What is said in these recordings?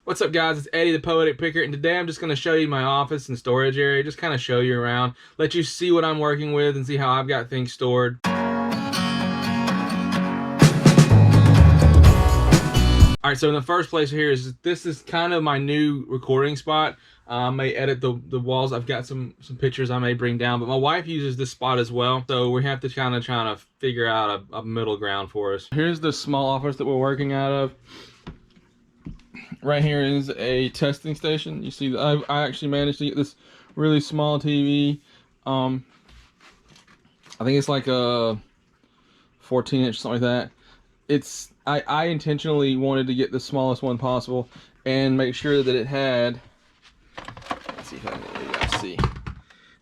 What's up, guys? It's Eddie the Poetic Picker, and today I'm just going to show you my office and storage area, just kind of show you around, let you see what I'm working with and see how I've got things stored. Alright, so in the first place here is, this is kind of my new recording spot. I may edit the walls. I've got some pictures I may bring down, but my wife uses this spot as well, so we have to kind of try to figure out a middle ground for us. Here's the small office that we're working out of. Right here is a testing station. You see, I actually managed to get this really small TV. I think it's like a 14-inch, something like that. I intentionally wanted to get the smallest one possible and make sure that it had, let's see if I can let you guys see,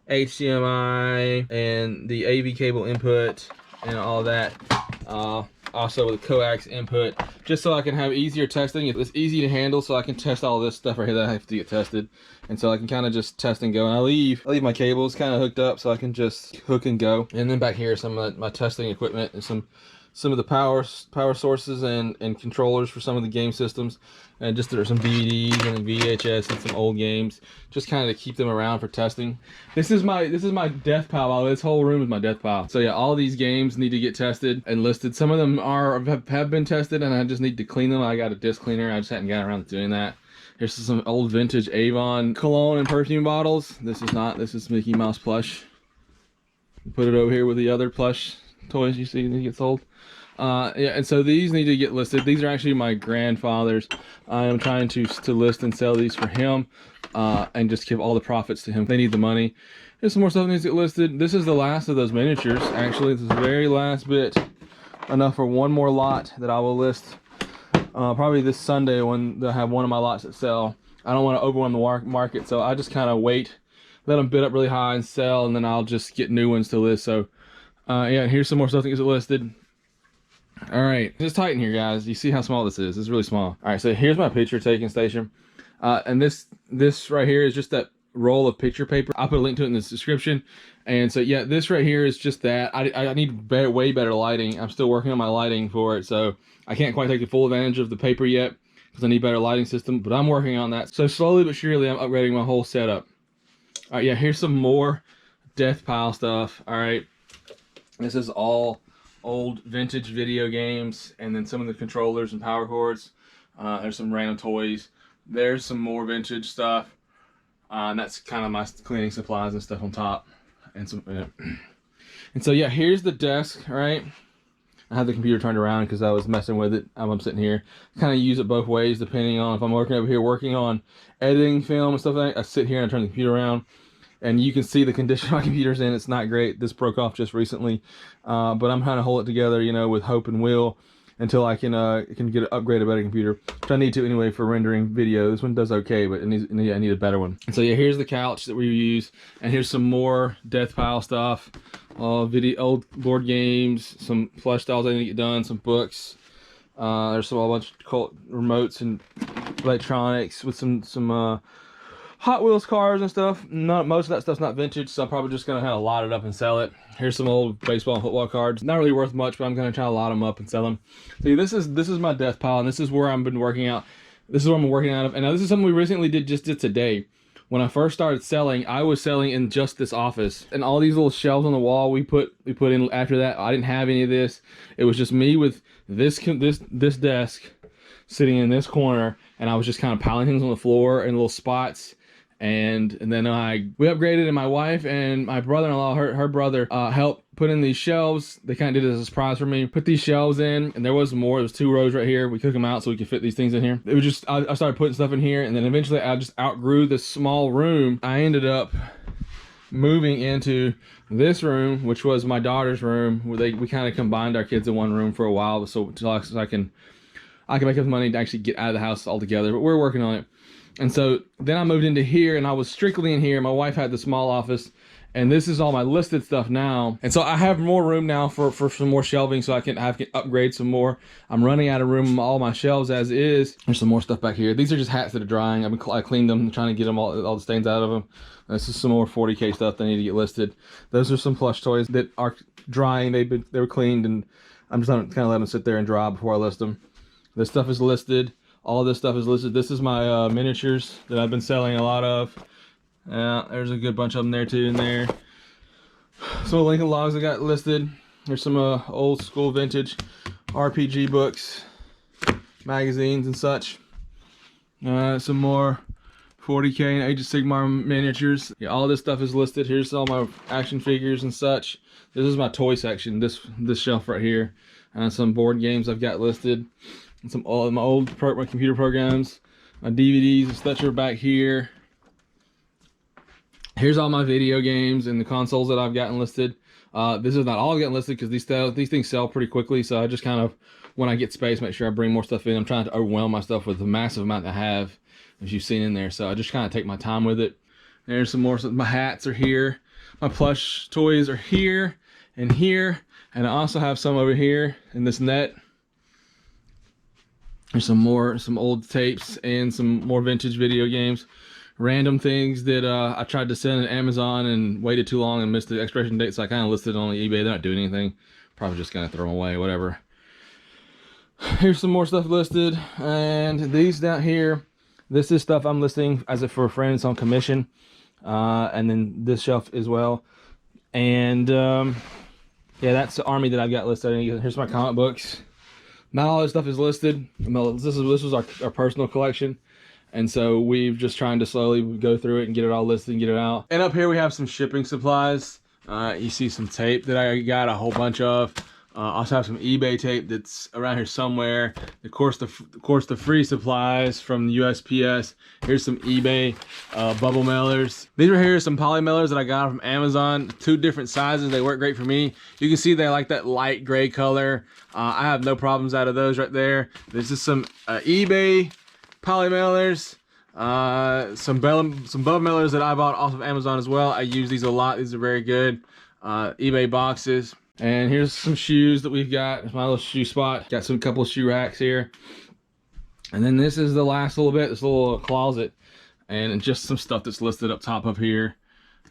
HDMI and the AV cable input and all that. Also with a coax input, just so I can have easier testing. It's easy to handle, so I can test all this stuff right here that I have to get tested, and so I can kind of just test and go. And I leave my cables kind of hooked up, so I can just hook and go. And then back here, some of my testing equipment and some of the power sources and controllers for some of the game systems, and just there's some DVDs and VHS and some old games, just kind of to keep them around for testing. This is my death pile. This whole room is my death pile. So yeah, all these games need to get tested and listed. Some of them have been tested, and I just need to clean them. I got a disc cleaner. I just hadn't gotten around to doing that. Here's some old vintage Avon cologne and perfume bottles. This is Mickey Mouse plush. Put it over here with the other plush toys you see that get sold. Yeah, and so these need to get listed. These are actually my grandfather's. I am trying to list and sell these for him, and just give all the profits to him. They need the money. There's some more stuff that needs to get listed. This is the last of those miniatures. Actually, this is the very last bit. Enough for one more lot that I will list probably this Sunday, when they'll have one of my lots that sell. I don't want to overwhelm the market, so I just kind of wait, let them bid up really high and sell, and then I'll just get new ones to list. So yeah, here's some more stuff that gets listed. All right, just tighten here, guys. You see how small this is? It's really small. All right, so here's my picture taking station, and this right here is just that roll of picture paper. I'll put a link to it in the description. And so yeah, this right here is just that. I need way better lighting. I'm still working on my lighting for it, so I can't quite take the full advantage of the paper yet because I need better lighting system, but I'm working on that. So slowly but surely, I'm upgrading my whole setup. All right, yeah, here's some more death pile stuff. All right, this is all old vintage video games, and then some of the controllers and power cords. There's some random toys. There's some more vintage stuff, and that's kind of my cleaning supplies and stuff on top. And so yeah, here's the desk. All right, I have the computer turned around because I was messing with it. I'm sitting here, kind of use it both ways depending on if I'm working over here working on editing film and stuff like that. I sit here and I turn the computer around, and you can see the condition my computer's in. It's not great. This broke off just recently, but I'm trying to hold it together, you know, with hope and will, until I can get an upgrade, a better computer, which I need to anyway for rendering video. This one does okay, but I need a better one. And so yeah, here's the couch that we use, and here's some more death pile stuff, old board games, some plush dolls I need to get done, some books. There's a bunch of remotes and electronics with some Hot Wheels cars and stuff. Most of that stuff's not vintage, so I'm probably just gonna kind of lot it up and sell it. Here's some old baseball and football cards. Not really worth much, but I'm gonna try to lot them up and sell them. See, this is my death pile, and this is where I've been working out. This is where I'm working out of. And now this is something we recently did today. When I first started selling, I was selling in just this office, and all these little shelves on the wall we put in after that. I didn't have any of this. It was just me with this desk sitting in this corner, and I was just kind of piling things on the floor in little spots. And then we upgraded, and my wife and my brother-in-law, her brother, helped put in these shelves. They kind of did it as a surprise for me. Put these shelves in, and there was more. There was 2 rows right here. We took them out so we could fit these things in here. It was just, I started putting stuff in here, and then eventually I just outgrew this small room. I ended up moving into this room, which was my daughter's room, where we kind of combined our kids in one room for a while, so I can make enough money to actually get out of the house altogether. But we're working on it. And so then I moved into here, and I was strictly in here. My wife had the small office, and this is all my listed stuff now. And so I have more room now for some more shelving, so I can upgrade some more. I'm running out of room on all my shelves as is. There's some more stuff back here. These are just hats that are drying. I cleaned them, trying to get them all the stains out of them. This is some more 40K stuff that need to get listed. Those are some plush toys that are drying. They were cleaned, and I'm just kind of letting them sit there and dry before I list them. This stuff is listed. All this stuff is listed. This is my miniatures that I've been selling a lot of. There's a good bunch of them there too in there. Some Lincoln Logs I got listed. There's some old school vintage RPG books, magazines and such. Some more 40K and Age of Sigmar miniatures. Yeah, all this stuff is listed. Here's all my action figures and such. This is my toy section, this shelf right here. Some board games I've got listed. And some my old my computer programs. My DVDs and such are back here. Here's all my video games and the consoles that I've gotten listed. This is not all getting listed because these things sell pretty quickly. So I just kind of, when I get space, make sure I bring more stuff in. I'm trying to overwhelm myself with the massive amount I have, as you've seen in there. So I just kind of take my time with it. There's some more. My hats are here. My plush toys are here and here. And I also have some over here in this net. There's some old tapes and some more vintage video games. Random things that I tried to send on Amazon and waited too long and missed the expiration date, so I kind of listed on eBay. They're not doing anything. Probably just gonna throw them away, whatever. Here's some more stuff listed, and these down here, this is stuff I'm listing as if for friends on commission, and then this shelf as well. And yeah, that's the army that I've got listed. Here's my comic books. Not all this stuff is listed. This was our personal collection. And so we've just trying to slowly go through it and get it all listed and get it out. And up here we have some shipping supplies. You see some tape that I got a whole bunch of. Also have some eBay tape that's around here somewhere. Of course, the free supplies from the USPS. Here's some eBay bubble mailers. These right here are some poly mailers that I got from Amazon. 2 different sizes. They work great for me. You can see they like that light gray color. I have no problems out of those right there. There's just some eBay poly mailers, some bubble mailers that I bought off of Amazon as well. I use these a lot. These are very good. eBay boxes. And here's some shoes that we've got. It's my little shoe spot. Got some couple of shoe racks here. And then this is the last little bit, this little closet. And just some stuff that's listed up top of here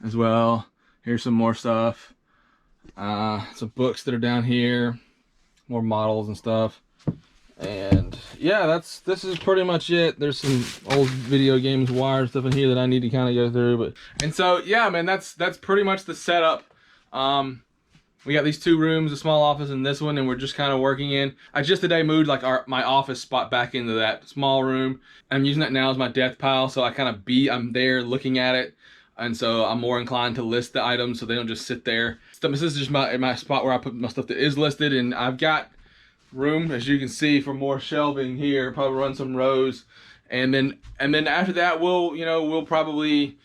as well. Here's some more stuff. Some books that are down here. More models and stuff. And yeah, this is pretty much it. There's some old video games, wire stuff in here that I need to kind of go through. And so yeah, man, that's pretty much the setup. We got these 2 rooms, a small office and this one, and we're just kind of working in. I just today moved like my office spot back into that small room. I'm using that now as my death pile, so I'm there looking at it. And so I'm more inclined to list the items so they don't just sit there. So this is just my spot where I put my stuff that is listed, and I've got room, as you can see, for more shelving here. Probably run some rows, and then after that we'll probably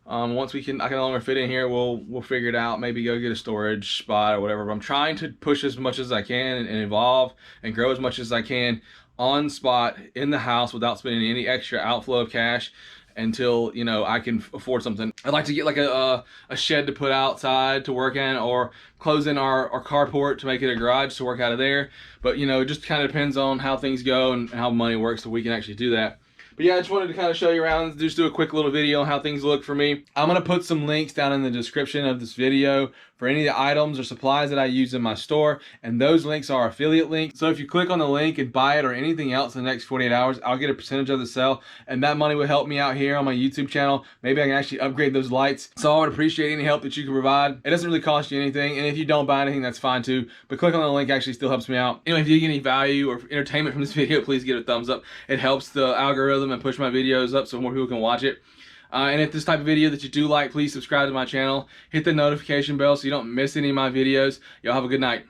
once I can no longer fit in here, we'll figure it out. Maybe go get a storage spot or whatever. But I'm trying to push as much as I can and evolve and grow as much as I can on spot in the house without spending any extra outflow of cash until I can afford something. I'd like to get like a shed to put outside to work in, or close in our carport to make it a garage to work out of there. But it just kind of depends on how things go and how money works, so we can actually do that. But yeah, I just wanted to kind of show you around, just do a quick little video on how things look for me. I'm going to put some links down in the description of this video for any of the items or supplies that I use in my store, and those links are affiliate links. So if you click on the link and buy it or anything else in the next 48 hours, I'll get a percentage of the sale, and that money will help me out here on my YouTube channel. Maybe I can actually upgrade those lights. So I would appreciate any help that you can provide. It doesn't really cost you anything, and if you don't buy anything, that's fine too. But clicking on the link actually still helps me out. Anyway, if you get any value or entertainment from this video, please give it a thumbs up. It helps the algorithm and push my videos up so more people can watch it. And if this type of video that you do like, please subscribe to my channel. Hit the notification bell so you don't miss any of my videos. Y'all have a good night.